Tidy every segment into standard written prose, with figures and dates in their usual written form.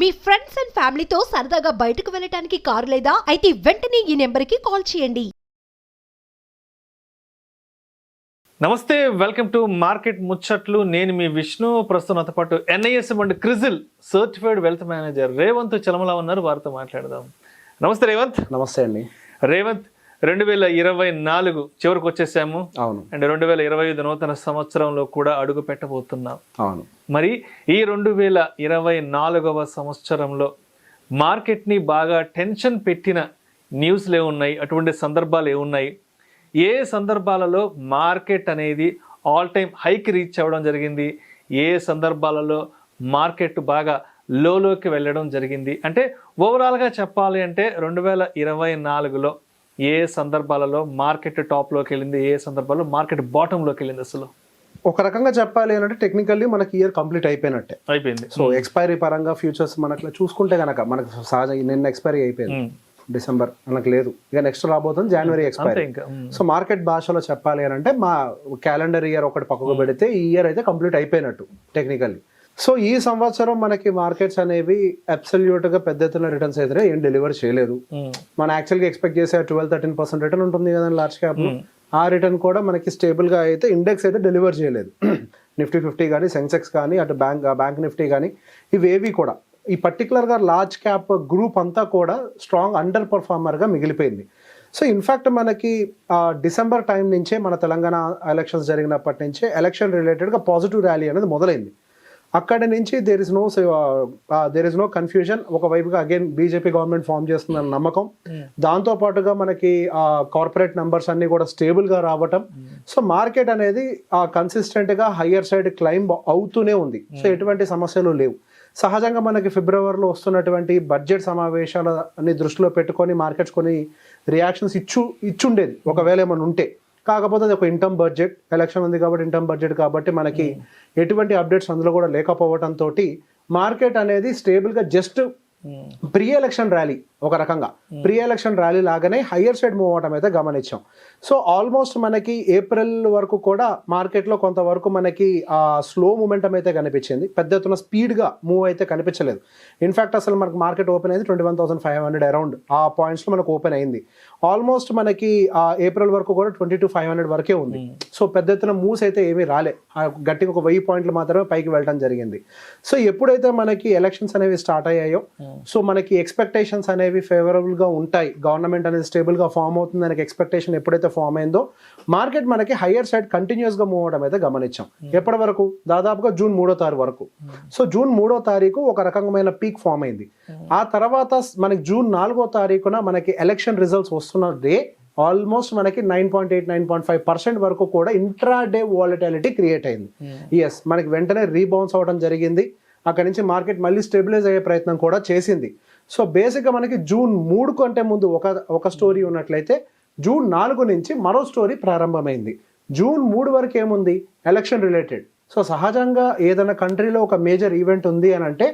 Me friends and ఫ్యామిలీతో సరదాగా బయటకు వెళ్ళటానికి కారు లేదా అయితే వెంటనే ఈ నెంబర్కి కాల్ చేయండి. నమస్తే, వెల్కమ్ టు మార్కెట్ ముచ్చట్లు. నేను మీ విష్ణు. ప్రస్తుతం నాతో పాటు NISM and CRISIL certified wealth manager Revanth Chalamala ఉన్నారు. వారితో మాట్లాడదాం. నమస్తే రేవంత్. నమస్తే అండి. రేవంత్, 2024 చివరికి వచ్చేసాము. అవును. అండ్ 2025 నూతన సంవత్సరంలో కూడా అడుగు పెట్టబోతున్నాం. అవును. మరి ఈ 2024వ సంవత్సరంలో మార్కెట్ని బాగా టెన్షన్ పెట్టిన న్యూస్లు ఏమున్నాయి, అటువంటి సందర్భాలు ఏమున్నాయి, ఏ సందర్భాలలో మార్కెట్ అనేది ఆల్ టైమ్ హైకి రీచ్ అవ్వడం జరిగింది, ఏ సందర్భాలలో మార్కెట్ బాగా లోకి వెళ్ళడం జరిగింది, అంటే ఓవరాల్గా చెప్పాలి అంటే 2024లో ఏ సందర్భాలలో మార్కెట్ టాప్లోకి వెళ్ళింది, ఏ సందర్భాల్లో మార్కెట్ బాటంలోకి వెళ్ళింది? అసలు ఒక రకంగా చెప్పాలి అంటే టెక్నికల్లీ మనకి ఇయర్ కంప్లీట్ అయిపోయినట్టే అయిపోయింది. సో ఎక్స్పైరీ పరంగా ఫ్యూచర్స్ మనకి చూసుకుంటే కనుక మనకు సహజంగా నిన్న ఎక్స్పైరీ అయిపోయింది, డిసెంబర్ మనకు లేదు, ఇక నెక్స్ట్ రాబోతుంది జనవరి ఎక్స్పైరీ. సో మార్కెట్ భాషలో చెప్పాలి అని అంటే మా క్యాలెండర్ ఇయర్ ఒకటి పక్కకు పెడితే ఈ ఇయర్ అయితే కంప్లీట్ అయిపోయినట్టు టెక్నికల్లీ. సో ఈ సంవత్సరం మనకి మార్కెట్స్ అనేవి అబ్సల్యూట్ గా పెద్ద ఎత్తున రిటర్న్స్ అయితే ఏం డెలివర్ చేయలేదు. మనం యాక్చువల్గా ఎక్స్పెక్ట్ చేసే 12-13% రిటర్న్ ఉంటుంది కదా లార్జ్ క్యాప్. ఆ రిటర్న్ కూడా మనకి స్టేబుల్ గా అయితే ఇండెక్స్ అయితే డెలివర్ చేయలేదు. నిఫ్టీ 50 కానీ సెన్సెక్స్ కానీ అటు బ్యాంక్ నిఫ్టీ కానీ ఇవేవి కూడా ఈ పర్టికులర్గా లార్జ్ క్యాప్ గ్రూప్ అంతా కూడా స్ట్రాంగ్ అండర్ పర్ఫార్మర్గా మిగిలిపోయింది. సో ఇన్ఫ్యాక్ట్ మనకి డిసెంబర్ టైం నుంచే మన తెలంగాణ ఎలక్షన్స్ జరిగినప్పటి నుంచే ఎలక్షన్ రిలేటెడ్గా పాజిటివ్ ర్యాలీ అనేది మొదలైంది. అక్కడి నుంచి దేర్ ఇస్ నో కన్ఫ్యూజన్. ఒకవైపుగా అగైన్ బీజేపీ గవర్నమెంట్ ఫామ్ చేస్తుందన్న నమ్మకం, దాంతో పాటుగా మనకి కార్పొరేట్ నెంబర్స్ అన్ని కూడా స్టేబుల్ గా రావటం. సో మార్కెట్ అనేది కన్సిస్టెంట్ గా హయ్యర్ సైడ్ క్లైంబ్ అవుతూనే ఉంది. సో ఎటువంటి సమస్యలు లేవు. సహజంగా మనకి ఫిబ్రవరిలో వస్తున్నటువంటి బడ్జెట్ సమావేశాలని దృష్టిలో పెట్టుకొని మార్కెట్స్ కొన్ని రియాక్షన్స్ ఇచ్చుండేది ఒకవేళ ఏమైనా ఉంటే. కాకపోతే అది ఒక ఇంటర్మ్ బడ్జెట్, ఎలక్షన్ ఉంది కాబట్టి ఇంటర్మ్ బడ్జెట్ కాబట్టి మనకి ఎటువంటి అప్డేట్స్ అందులో కూడా లేకపోవడంతో మార్కెట్ అనేది స్టేబుల్గా జస్ట్ ప్రీ ఎలక్షన్ ర్యాలీ, ఒక రకంగా ప్రీ ఎలక్షన్ ర్యాలీ లాగానే హయ్యర్ సైడ్ మూవ్ అవటం అయితే గమనించాం. సో ఆల్మోస్ట్ మనకి ఏప్రిల్ వరకు కూడా మార్కెట్లో కొంతవరకు మనకి స్లో మూమెంటం అయితే కనిపించింది, పెద్ద ఎత్తున స్పీడ్గా మూవ్ అయితే కనిపించలేదు. ఇన్ఫ్యాక్ట్ అసలు మనకు మార్కెట్ ఓపెన్ అయింది 21,500 అరౌండ్ ఆ పాయింట్స్లో మనకు ఓపెన్ అయింది. ఆల్మోస్ట్ మనకి ఏప్రిల్ వరకు కూడా 22,500 వరకే ఉంది. సో పెద్ద ఎత్తున మూవ్స్ అయితే ఏమీ రాలే, గట్టిగా ఒక 1000 పాయింట్లు మాత్రమే పైకి వెళ్ళడం జరిగింది. సో ఎప్పుడైతే మనకి ఎలక్షన్స్ అనేవి స్టార్ట్ అయ్యాయో సో మనకి ఎక్స్పెక్టేషన్స్ అనేవి ఫేవరబుల్ గా ఉంటాయి, గవర్నమెంట్ అనేది స్టేబుల్ గా ఫామ్ అవుతుంది అనే ఎక్స్పెక్టేషన్ ఎప్పుడైతే ఫామ్ అయిందో మార్కెట్ మనకి హయ్యర్ సైడ్ కంటిన్యూస్ గా మూవ్ అవడం అయితే గమనించాం. ఎప్పటి వరకు? దాదాపుగా జూన్ 3వ తారీఖు వరకు. సో జూన్ 3వ తారీఖు ఒక రకమైన పీక్ ఫామ్ అయింది. ఆ తర్వాత మనకి జూన్ 4వ తారీఖున మనకి ఎలక్షన్ రిజల్ట్స్ వస్తున్న డే ఆల్మోస్ట్ మనకి 9.8-9.5% వరకు కూడా ఇంట్రాడే వాలటిలిటీ క్రియేట్ అయింది. ఎస్, మనకి వెంటనే రీబౌన్స్ అవ్వడం జరిగింది. అక్కడి నుంచి మార్కెట్ మళ్ళీ స్టెబిలైజ్ అయ్యే ప్రయత్నం కూడా చేసింది. సో బేసిక్గా మనకి జూన్ 3 కంటే ముందు ఒక స్టోరీ ఉన్నట్లయితే జూన్ 4 నుంచి మరో స్టోరీ ప్రారంభమైంది. జూన్ 3 వరకు ఏముంది? Election related. సో సహజంగా ఏదైనా కంట్రీలో ఒక మేజర్ ఈవెంట్ ఉంది అని అంటే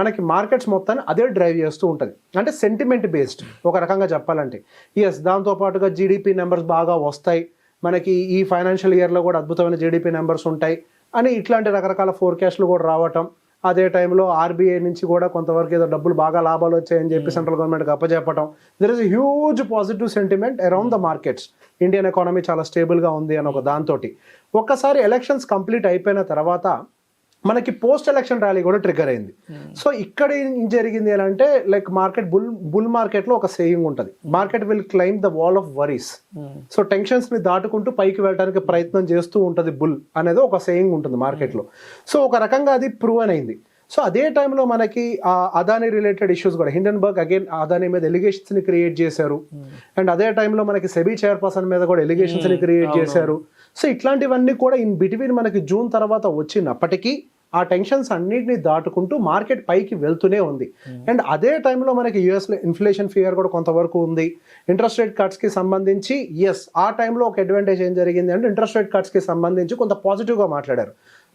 మనకి మార్కెట్స్ మొత్తాన్ని అదే డ్రైవ్ చేస్తూ ఉంటుంది, అంటే సెంటిమెంట్ బేస్డ్ ఒక రకంగా చెప్పాలంటే. ఎస్, దాంతోపాటుగా జీడిపి నెంబర్స్ బాగా వస్తాయి, మనకి ఈ ఫైనాన్షియల్ ఇయర్లో కూడా అద్భుతమైన జీడిపి నెంబర్స్ ఉంటాయి అని ఇట్లాంటి రకరకాల ఫోర్కాస్ట్లు కూడా రావటం. అదే టైంలో ఆర్బీఐ నుంచి కూడా కొంతవరకు ఏదో డబ్బులు బాగా లాభాలు వచ్చాయని చెప్పి సెంట్రల్ గవర్నమెంట్కి అప్పచెప్పటం. There is huge positive sentiment around the markets. Indian economy చాలా స్టేబుల్గా ఉంది అని ఒక దాంతో ఒక్కసారి ఎలక్షన్స్ కంప్లీట్ అయిపోయిన తర్వాత మనకి పోస్ట్ ఎలక్షన్ ర్యాలీ కూడా ట్రిగర్ అయింది. సో ఇక్కడ ఏం జరిగింది అని అంటే లైక్ మార్కెట్ బుల్ మార్కెట్లో ఒక సేయింగ్ ఉంటుంది, market will claim the wall of worries. So tensions ని దాటుకుంటూ పైకి వెళ్ళడానికి ప్రయత్నం చేస్తూ ఉంటుంది బుల్ అనేది ఒక సేయింగ్ ఉంటుంది మార్కెట్లో. సో ఒక రకంగా అది ప్రూవ్ అయింది. సో అదే టైంలో మనకి అదానీ రిలేటెడ్ ఇష్యూస్ కూడా, హిండెన్బర్గ్ అగైన్ అదానీ మీద ఎలిగేషన్స్ ని క్రియేట్ చేశారు. అండ్ అదే టైంలో మనకి సెబీ చైర్పర్సన్ మీద కూడా ఎలిగేషన్స్ ని క్రియేట్ చేశారు. సో ఇట్లాంటివన్నీ కూడా ఇన్ బిట్వీన్ మనకి జూన్ తర్వాత వచ్చినప్పటికీ ఆ టెన్షన్స్ అన్నింటినీ దాటుకుంటూ మార్కెట్ పైకి వెళ్తూనే ఉంది. అండ్ అదే టైంలో మనకి యూఎస్లో ఇన్ఫ్లేషన్ ఫియర్ కూడా కొంతవరకు ఉంది. ఇంట్రెస్ట్ రేట్ కట్స్కి సంబంధించి ఆ టైంలో ఒక అడ్వాంటేజ్ ఏం జరిగింది అంటే ఇంట్రెస్ట్ రేట్ కట్స్కి సంబంధించి కొంత పాజిటివ్గా మాట్లాడారు.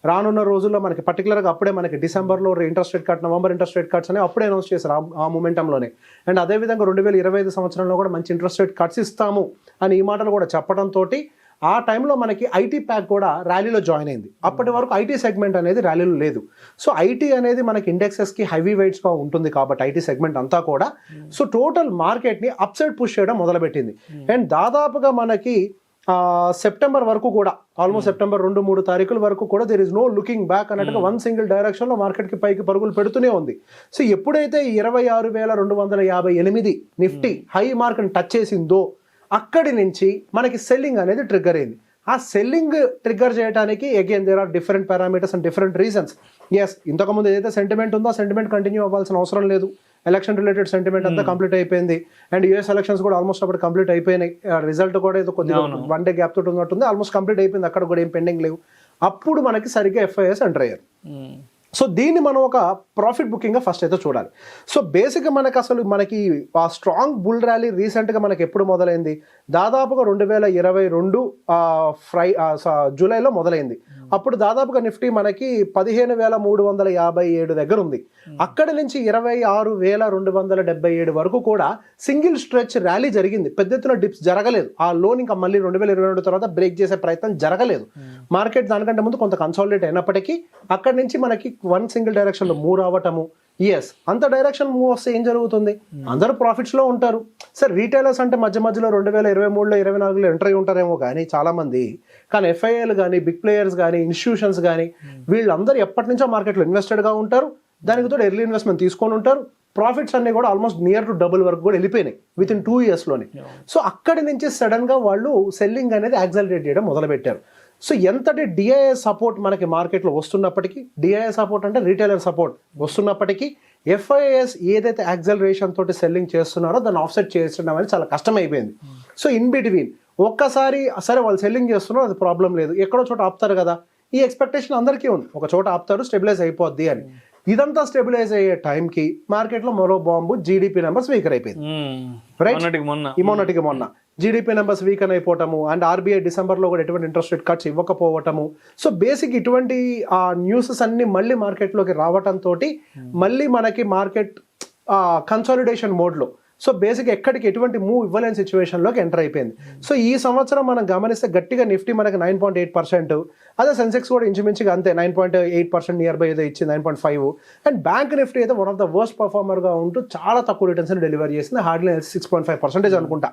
రానున్న రోజుల్లో మనకి పర్టికులర్గా అప్పుడే మనకి డిసెంబర్లో interest rate cut, November interest rate cuts అని అప్పుడే అనౌన్స్ చేశారు ఆ మూమెంటంలోనే. అండ్ అదేవిధంగా 2025 సంవత్సరంలో కూడా మంచి ఇంట్రెస్ట్ రేట్ కట్స్ ఇస్తాము అని ఈ మాటలు కూడా చెప్పడంతో ఆ టైంలో మనకి ఐటీ ప్యాక్ కూడా ర్యాలీలో జాయిన్ అయింది. అప్పటి వరకు ఐటీ సెగ్మెంట్ అనేది ర్యాలీలో లేదు. సో ఐటీ అనేది మనకి ఇండెక్సెస్కి హెవీ వెయిట్స్గా ఉంటుంది కాబట్టి ఐటీ సెగ్మెంట్ అంతా కూడా సో టోటల్ మార్కెట్ని అప్ సైడ్ పుష్ చేయడం మొదలుపెట్టింది. అండ్ దాదాపుగా మనకి సెప్టెంబర్ వరకు కూడా ఆల్మోస్ట్ సెప్టెంబర్ 2-3 తారీఖుల వరకు కూడా there is no looking back అన్నట్టుగా వన్ సింగిల్ డైరెక్షన్లో మార్కెట్కి పైకి పరుగులు పెడుతూనే ఉంది. సో ఎప్పుడైతే 26,258 నిఫ్టీ హై మార్కెట్ టచ్ చేసిందో అక్కడి నుంచి మనకి సెల్లింగ్ అనేది ట్రిగ్గర్ అయింది. ఆ సెల్లింగ్ ట్రిగ్గర్ చేయడానికి again there are different parameters and different reasons. Yes, ఇంతకుముందు ఏదైతే సెంటిమెంట్ ఉందో సెంటిమెంట్ కంటిన్యూ అవ్వాల్సిన అవసరం లేదు. ఎలక్షన్ రిలేటెడ్ సెంటిమెంట్ అంతా కంప్లీట్ అయిపోయింది. అండ్ యూఎస్ ఎలక్షన్స్ కూడా ఆల్మోస్ట్ అప్పుడు కంప్లీట్ అయిపోయినాయి. రిజల్ట్ కూడా ఏదో కొద్దిగా 1 డే గ్యాప్ తోటి ఉన్నట్టుంది. ఆల్మోస్ట్ కంప్లీట్ అయిపోయింది. అక్కడ కూడా ఏం పెండింగ్ లేవు. అప్పుడు మనకి సరిగ్గా ఎఫ్ఐఎస్ ఎంటర్ అయ్యారు. సో దీన్ని మనం ఒక ప్రాఫిట్ బుకింగ్గా ఫస్ట్ అయితే చూడాలి. సో బేసిక్గా మనకి ఆ స్ట్రాంగ్ బుల్ ర్యాలీ రీసెంట్గా మనకి ఎప్పుడు మొదలైంది? దాదాపుగా 2022 జూలైలో మొదలైంది. అప్పుడు దాదాపుగా నిఫ్టీ మనకి 15,357 దగ్గర ఉంది. అక్కడి నుంచి 26,277 వరకు కూడా సింగిల్ స్ట్రెచ్ ర్యాలీ జరిగింది. పెద్ద ఎత్తున డిప్స్ జరగలేదు. ఆ లోన్ ఇంకా మళ్ళీ 2022 తర్వాత బ్రేక్ చేసే ప్రయత్నం జరగలేదు. మార్కెట్ దానికంటే ముందు కొంత కన్సాలిడేట్ అయినప్పటికీ అక్కడి నుంచి మనకి వన్ సింగిల్ డైరెక్షన్లో మూవ్ అవ్వటము. ఎస్, అంత డైరెక్షన్ మూవ్ వస్తే ఏం జరుగుతుంది? అందరూ ప్రాఫిట్స్లో ఉంటారు. సార్ రీటైలర్స్ అంటే మధ్య మధ్యలో 2023లో 24లో ఎంటర్ అయి ఉంటారేమో కానీ చాలామంది, కానీ ఎఫ్ఐఏలు కానీ బిగ్ ప్లేయర్స్ కానీ ఇన్స్టిట్యూషన్స్ కానీ వీళ్ళందరూ ఎప్పటి నుంచో మార్కెట్లో ఇన్వెస్టెడ్గా ఉంటారు. దానికి తోడు ఎర్లీ ఇన్వెస్ట్మెంట్ తీసుకొని ఉంటారు. ప్రాఫిట్స్ అన్ని కూడా ఆల్మోస్ట్ నియర్ టు డబుల్ వరకు కూడా వెళ్ళిపోయినాయి వితిన్ 2 ఇయర్స్లోనే. సో అక్కడి నుంచి సడన్గా వాళ్ళు సెల్లింగ్ అనేది యాక్సలరేట్ చేయడం మొదలుపెట్టారు. సో ఎంతటి డిఐఏ సపోర్ట్ మనకి మార్కెట్లో వస్తున్నప్పటికీ, డిఐఏ సపోర్ట్ అంటే రీటైలర్ సపోర్ట్ వస్తున్నప్పటికీ ఎఫ్ఐఎస్ ఏదైతే యాక్సలరేషన్ తోటి సెల్లింగ్ చేస్తున్నారో దాన్ని ఆఫ్సెట్ చేసడం అనేది చాలా కష్టమైపోయింది. సో ఇన్ బిట్వీన్ ఒక్కసారి సరే వాళ్ళు సెల్లింగ్ చేస్తున్నారు, అది ప్రాబ్లం లేదు, ఎక్కడో చోట ఆపుతారు కదా, ఈ ఎక్స్పెక్టేషన్ అందరికీ ఉంది. ఒక చోట ఆపుతారు, స్టెబిలైజ్ అయిపోద్ది అని. ఇదంతా స్టెబిలైజ్ అయ్యే టైంకి మార్కెట్లో మరో బాంబు జీడిపి నెంబర్స్ వీకర్ అయిపోయింది. రైట్, మొన్నటికి మొన్న జీడిపి నెంబర్స్ వీకన్ అయిపోవటము అండ్ ఆర్బీఐ డిసెంబర్లో కూడా ఎటువంటి ఇంట్రెస్ట్ రేట్ కట్స్ ఇవ్వకపోవటము. సో బేసిక్ ఇటువంటి న్యూసెస్ అన్ని మళ్ళీ మార్కెట్లోకి రావటంతో మళ్ళీ మనకి మార్కెట్ కన్సాలిడేషన్ మోడ్లో, సో బేసిక్ ఎక్కడికి ఎటువంటి మూవ్ ఇవ్వలేని సిచ్యువేషన్లోకి ఎంటర్ అయిపోయింది. సో ఈ సంవత్సరం మనం గమనిస్తే గట్టిగా నిఫ్టీ మనకి 9.8%, అదే సెన్సెక్స్ కూడా ఇంచుమించుగా అంతే 9.8% నియర్ బై ఏదో ఇచ్చింది 9.5. అండ్ బ్యాంక్ నిఫ్టీ అయితే వన్ ఆఫ్ ద వర్స్ట్ పర్ఫార్మర్గా ఉంటూ చాలా తక్కువ రిటర్న్స్ డెలివరీ చేసింది. హార్డ్లీ 6.5% అనుకుంటా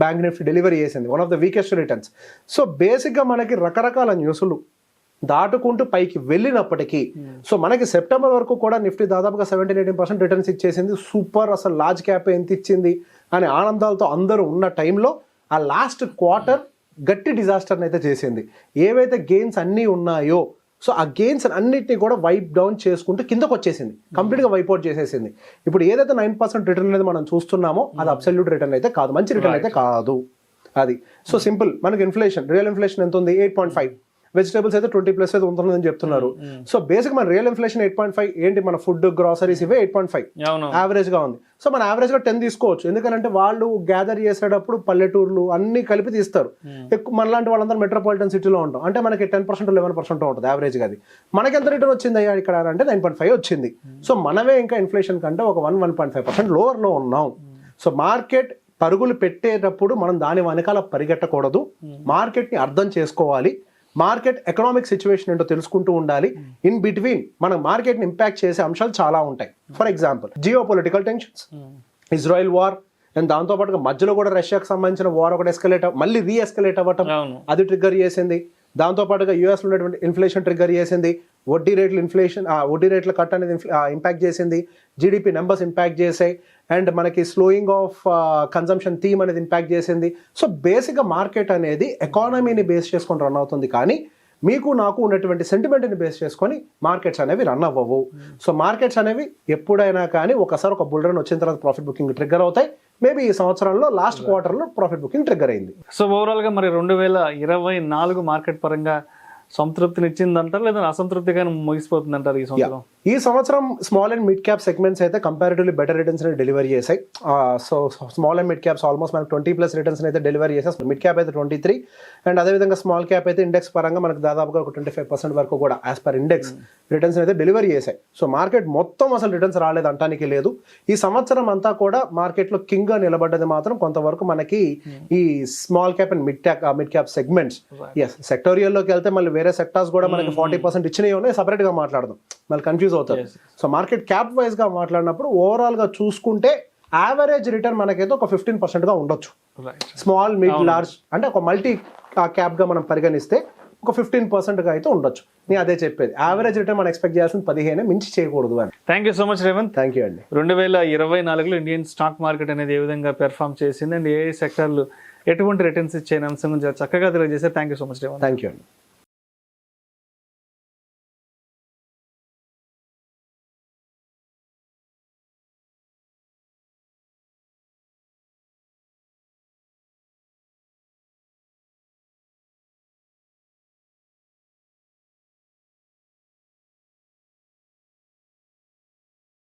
బ్యాంక్ నిఫ్టీ డెలివరీ చేసింది, one of the weakest returns. So బేసిక్గా మనకి రకరకాల న్యూస్లు దాటుకుంటూ పైకి వెళ్ళినప్పటికీ సో మనకి సెప్టెంబర్ వరకు కూడా నిఫ్టీ దాదాపుగా 17-18% రిటర్న్స్ ఇచ్చేసింది. సూపర్, అసలు లార్జ్ క్యాప్ ఎంత ఇచ్చింది అనే ఆనందాలతో అందరూ ఉన్న టైంలో ఆ లాస్ట్ క్వార్టర్ గట్టి డిజాస్టర్ని అయితే చేసింది. ఏవైతే గెయిన్స్ అన్నీ ఉన్నాయో సో ఆ గెయిన్స్ అన్నిటిని కూడా వైప్ డౌన్ చేసుకుంటూ కిందకు వచ్చేసింది, కంప్లీట్గా వైప్అవుట్ చేసేసింది. ఇప్పుడు ఏదైతే 9% రిటర్న్ అనేది మనం చూస్తున్నామో అది అబ్సల్యూట్ రిటర్న్ అయితే కాదు, మంచి రిటర్న్ అయితే కాదు అది. సో సింపుల్, మనకి ఇన్ఫ్లేషన్, రియల్ ఇన్ఫ్లేషన్ ఎంత ఉంది? 8.5. వెజిటేబుల్స్ అయితే 20+ అయితే ఉంటుందని చెప్తున్నారు. సో బేసిక్ మన రియల్ ఇన్ఫ్లేషన్ 8.5 ఏంటి? మన ఫుడ్ గ్రాసరీస్ ఇవే 8.5 యావరేజ్గా ఉంది. సో మన యావరేజ్గా 10 తీసుకోవచ్చు, ఎందుకంటే వాళ్ళు గ్యాదర్ చేసేటప్పుడు పల్లెటూర్లు అన్ని కలిపి తీస్తారు. ఎక్కువ మనలాంటి వాళ్ళందరూ మెట్రోపాలిటన్ సిటీలో ఉంటాం, అంటే మనకి 10% 11% ఉంటుంది యావరేజ్గా. అది మనకి ఎంత రిటర్న్ వచ్చింది అయ్యా ఇక్కడ అంటే 9.5 వచ్చింది. సో మనమే ఇంకా ఇన్ఫ్లేషన్ కంటే ఒక 1.5% లోవర్లో ఉన్నాం. సో మార్కెట్ పరుగులు పెట్టేటప్పుడు మనం దాని వెనకాల పరిగెట్టకూడదు, మార్కెట్ని అర్థం చేసుకోవాలి, మార్కెట్ ఎకనామిక్ సిచ్యువేషన్ ఏంటో తెలుసుకుంటూ ఉండాలి. ఇన్ బిట్వీన్ మన మార్కెట్ని ఇంపాక్ట్ చేసే అంశాలు చాలా ఉంటాయి. For example geo political tensions, Israel war, and దాంతోపాటుగా మధ్యలో కూడా రష్యాకి సంబంధించిన వార్ ఒకటి మళ్ళీ రీఎస్కలేట్ అవ్వటం, అది ట్రిగ్గర్ చేసింది. దాంతోపాటుగా యూఎస్లో ఉన్నటువంటి ఇన్ఫ్లేషన్ ట్రిగ్గర్ చేసింది, వడ్డీ రేట్ల కట్ అనేది ఇంపాక్ట్ చేసింది, జీడిపి నెంబర్స్ ఇంపాక్ట్ చేసాయి, అండ్ మనకి స్లోయింగ్ ఆఫ్ కన్జంప్షన్ థీమ్ అనేది ఇంపాక్ట్ చేసింది. సో బేసిక్గా మార్కెట్ అనేది ఎకానమీని బేస్ చేసుకొని రన్ అవుతుంది, కానీ మీకు నాకు ఉన్నటువంటి సెంటిమెంట్ని బేస్ చేసుకొని మార్కెట్స్ అనేవి రన్ అవ్వవు. సో మార్కెట్స్ అనేవి ఎప్పుడైనా కానీ ఒకసారి ఒక బుల్ రన్ వచ్చిన తర్వాత ప్రాఫిట్ బుకింగ్ ట్రిగ్గర్ అవుతాయి. మేబీ ఈ సంవత్సరంలో లాస్ట్ క్వార్టర్లో ప్రాఫిట్ బుకింగ్ ట్రిగ్గర్ అయింది. సో ఓవరాల్గా మరి 2024 మార్కెట్ పరంగా సంతృప్తిని ఇచ్చిందంటారు లేదా అసంతృప్తిగా ముగిసిపోతుంది అంటారు ఈ సంవత్సరం? ఈ సంవత్సరం small and mid cap segments అయితే కంపారిటివ్లీ బెటర్ రిటర్న్స్ డెలివరీ చేశాయి. So small and mid caps almost మనకు 20+ రిటర్న్స్ అయితే డెలివరీ చేశాయి. మిడ్ క్యాప్ అయితే 23, అండ్ అదేవిధంగా స్మాల్ క్యాప్ అయితే ఇండెక్స్ పరంగా మనకు దాదాపుగా ఒక 25% వరకు కూడా యాజ్ పర్ ఇండెక్స్ రిటర్న్స్ అయితే డెలివరీ చేశాయి. సో మార్కెట్ మొత్తం అసలు రిటర్న్స్ రాలేదు అంటానికి లేదు. ఈ సంవత్సరం అంతా కూడా మార్కెట్లో కింగ్ గా నిలబడ్డది మాత్రం కొంతవరకు మనకి ఈ small cap and mid cap segments. Yes, సెక్టోరియల్లోకి వెళ్తే మళ్ళీ వేరే సెక్టార్స్ కూడా మనకి 40% ఇచ్చినవి ఉన్నాయి, సపరేట్ గా మాట్లాడదాం, మళ్ళీ కన్ఫ్యూజ్ అవుతారు. సో మార్కెట్ క్యాప్ వైజ్ గా మాట్లాడినప్పుడు ఓవరాల్ గా చూసుకుంటే యావరేజ్ రిటర్న్ మనకైతే ఒక 15% గా ఉండొచ్చు. స్మాల్ మిడ్ లార్జ్ అంటే ఒక మల్టీ క్యాప్ గా మనం పరిగణిస్తే ఒక 15% గా అయితే ఉండొచ్చు. నేను అదే చెప్పేది, యావరేజ్ రిటర్న్ మనం ఎక్స్పెక్ట్ చేయాల్సింది 15 మించి చేయకూడదు అని. Thank you so much Revanth. Thank you అండి. 2024లో ఇండియన్ స్టాక్ మార్కెట్ అనేది ఏ విధంగా పెర్ఫామ్ చేసింది అండ్ ఏ సెక్టర్లు ఎటువంటి రిటర్న్స్ ఇచ్చే అంశం గురించి చక్కగా తెలియజేశారు. Thank you so much Revanth. Thank you అండి.